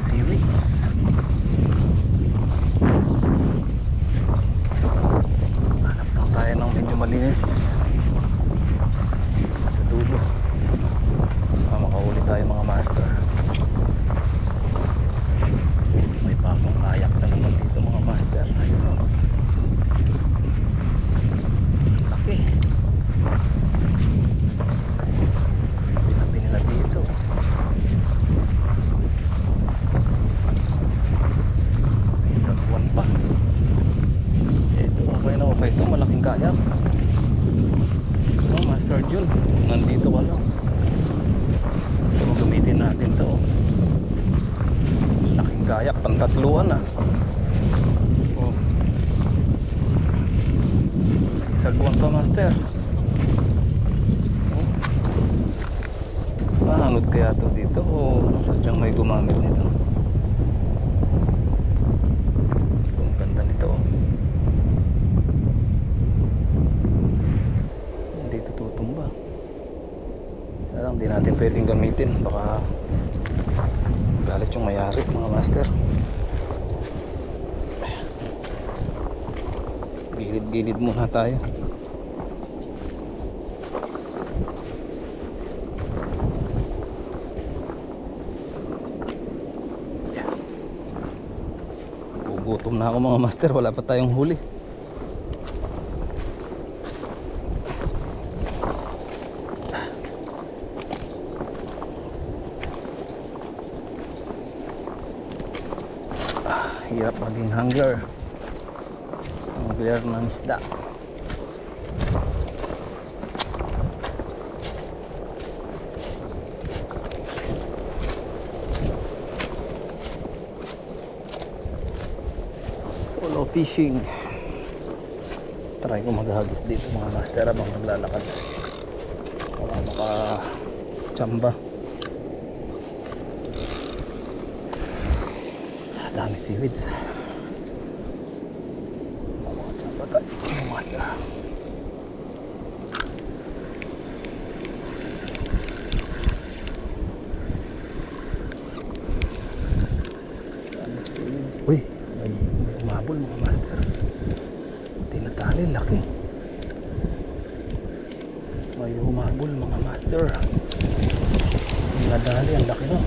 seaweeds. Hanap lang tayo ng medyo malinis sa dulo. Makahuli tayo mga master. May pakong kayak na naman dito mga master. Ayun o, laki. Laki nila dito. May sagwan pa. Ito okay na okay. Ito malaking kayak. Oh, Master Jun, nandito ka lang. Pero gamitin natin to. Laking kayak, pantatluan ah. Oh. May sagwan pa master. Oh. Mahanod kaya to dito o sadyang may gumamit nito. Ang ganda nito oh. Hindi ito tutumba. Kaya lang di natin pwedeng gamitin, baka galit yung mayari mga master. Gilid-gilid muna tayo. Gugutom na ako mga master, wala pa tayong huli. Hirap maging hunger ng isda. Solo fishing. Try ko maghagis dito mga master habang naglalakad. Wala maka tsamba. Dami seaweeds. Mga tsamba tayo mga master. Dami seaweeds. Uy, may umabol mga master. Tinatali, laki. May umabol mga master. Tinadali, ang laki no.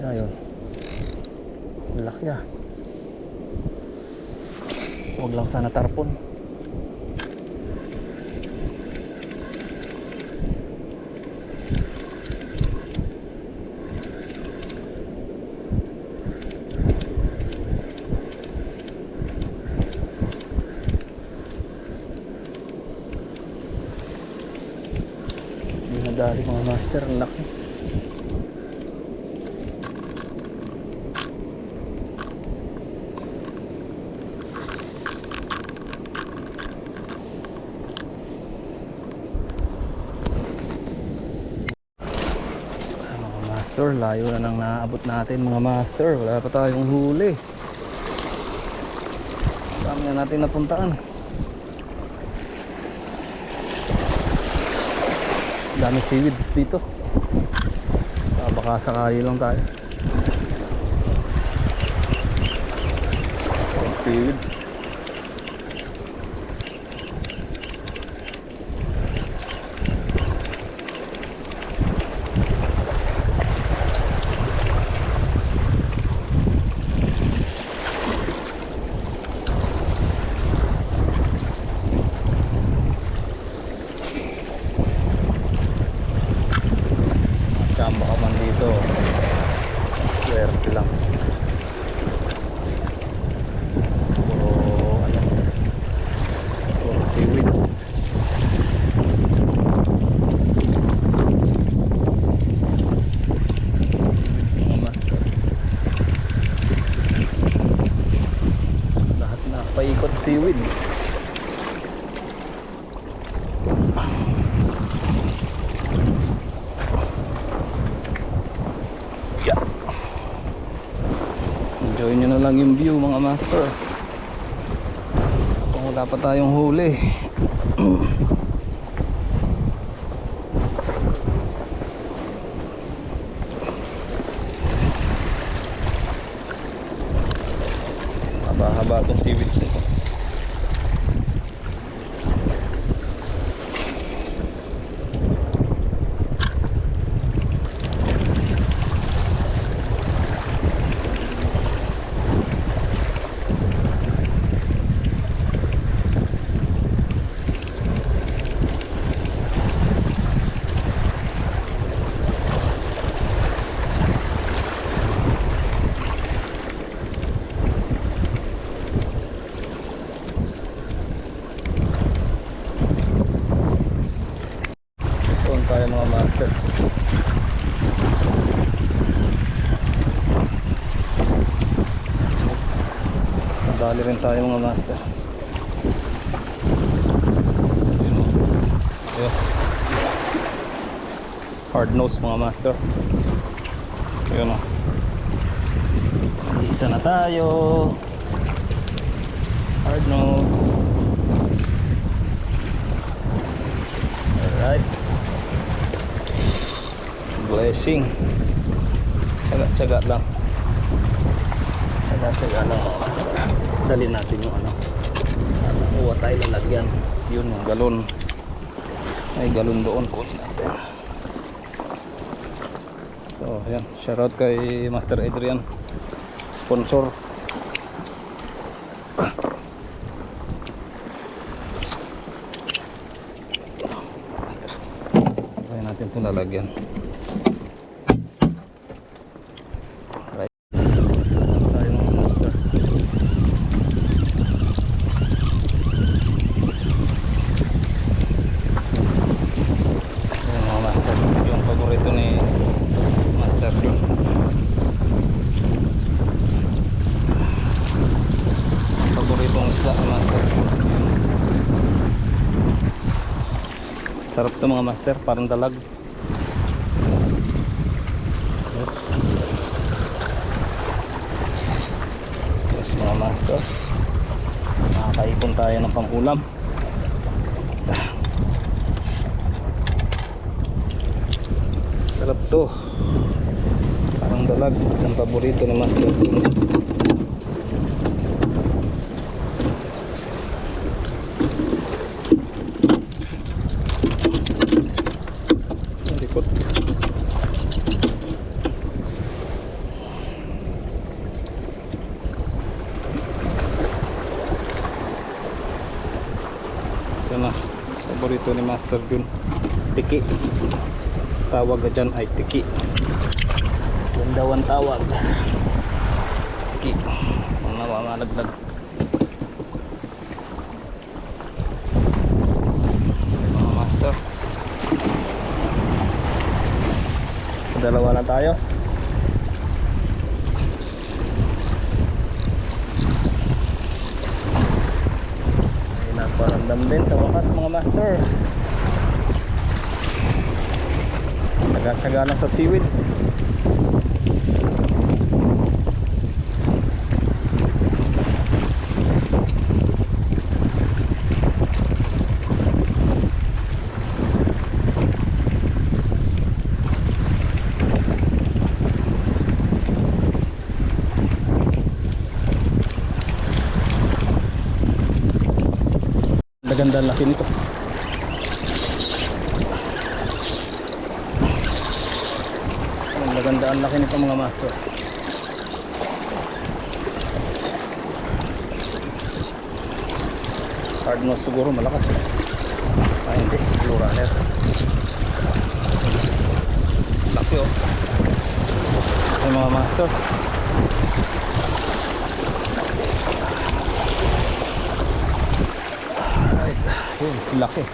Ayun, malaki ah. Huwag lang sana tarpon. Hindi nadali mga master, ang laki. Master, layo na nang naabot natin mga master. Wala pa tayong huli. Dami na natin napuntaan. Dami seaweeds dito. Baka sakali lang tayo. Seaweeds. Tsamba ka man dito. Swerte lang. Puro ano, puro seaweeds. Seaweeds mga master. Lahat na paikot seaweed. Enjoy nyo na lang yung view mga master. Kung wala pa tayong huli. master. Dali rin tayo mga master. Yun o. Yes. Hard nose mga master. Yun o. Isa na tayo. Hard nose. Alright. Blessing. Tsaga-tsaga lang. Tsaga-tsaga lang mga master. Dali natin yung ano. Nakuha tayo lalagyan. Yun yung galon. May galon doon. Kunin natin. So yan. Shoutout kay Master Adrian. Sponsor. Master. Kaya natin ito lalagyan. Sarap to mga master, parang dalag. Yes. Yes mga master. Nakakaipon tayo ng pang-ulam. Sarap to. Parang dalag. Ang paborito ni master. Na paborito ni Master Jun, tiki. Tawag na dyan ay tiki. Yan daw ang tawag, tiki. Mga laglag. Mga master, dalawa na tayo. Paramdam din sa wakas mga master. Tsaga-tsaga na sa seaweed. Ganda ang laki nito. Maganda ang laki nito mga master. Hard nose siguro malakas eh. Ah hindi, blue runner. Laki oh. Ay mga master. Yun, laki.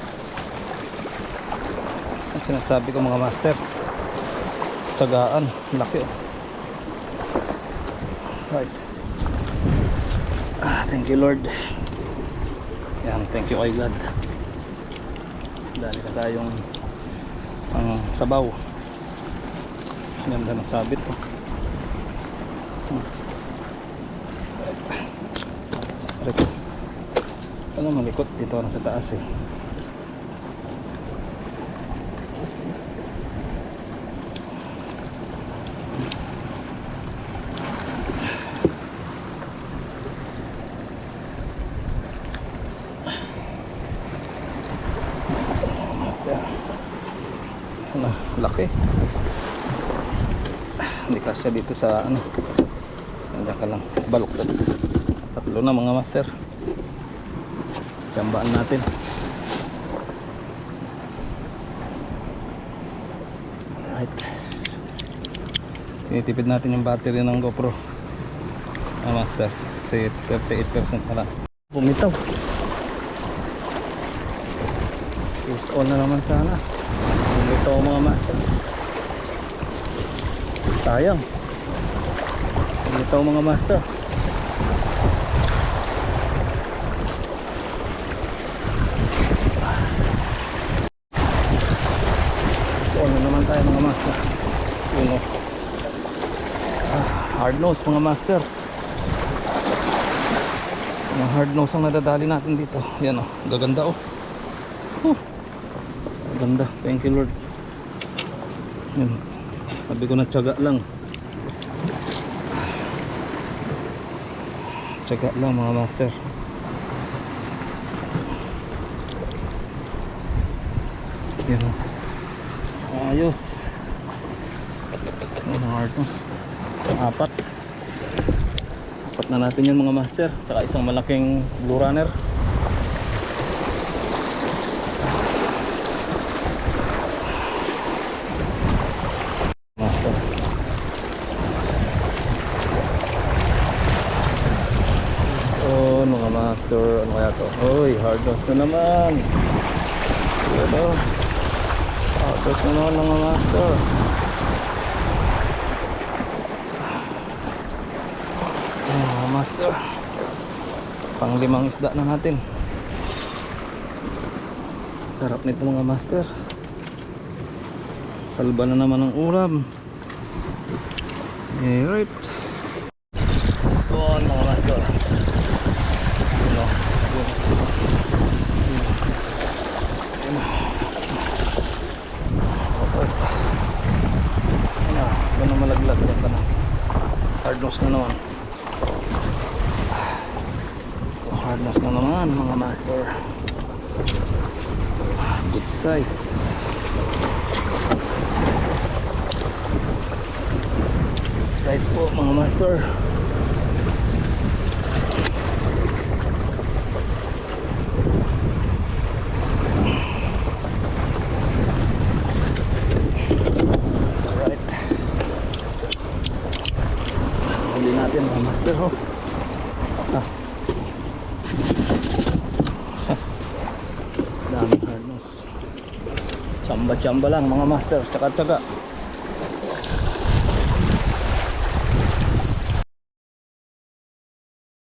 Ang sinasabi ko mga master, tsagaan, laki oh. Right. Thank you Lord. Yan, thank you kay God. Dali na tayong sabaw. Ganda ng sabit oh. Right. Ano malikot dito na sa taas eh. Ano, laki. Hindi kasya dito sa ano. Hindi ka lang balok. Tatlo na mga master. Tsambaan natin. Alright. Tinitipid natin yung battery ng GoPro master. Kasi 38% na lang. Bumitaw. Is on na naman sana. Ito mga master. Sayang. Ito mga master. So ano naman tayo mga master. Yun o. Hard nose mga master. Mga hard nose ang nadadali natin dito. Yan o. Gaganda o. Ganda. Thank you Lord. Yan. Sabi ko na tiyaga lang. Tiyaga lang mga master. Yan o. Ayos. Yan ang hard nose. Apat na natin yun mga master. Tsaka isang malaking blue runner. Master. So mga master, ano kaya to? Uy, hard nose na naman. Ito. Hard nose na naman mga master. Master, pang limang isda na natin. Sarap nito mga master. Salba na naman ang ulam. Alright. So mga master, ano, alright. Ano, ganun malaglag yan ka na. Hard nose na naman. Hardness na naman mga master. Good size. Good size po mga master. Alright. Huli natin mga master. Daming hardness. Tsamba-tsamba lang mga master. Tsaka-tsaka.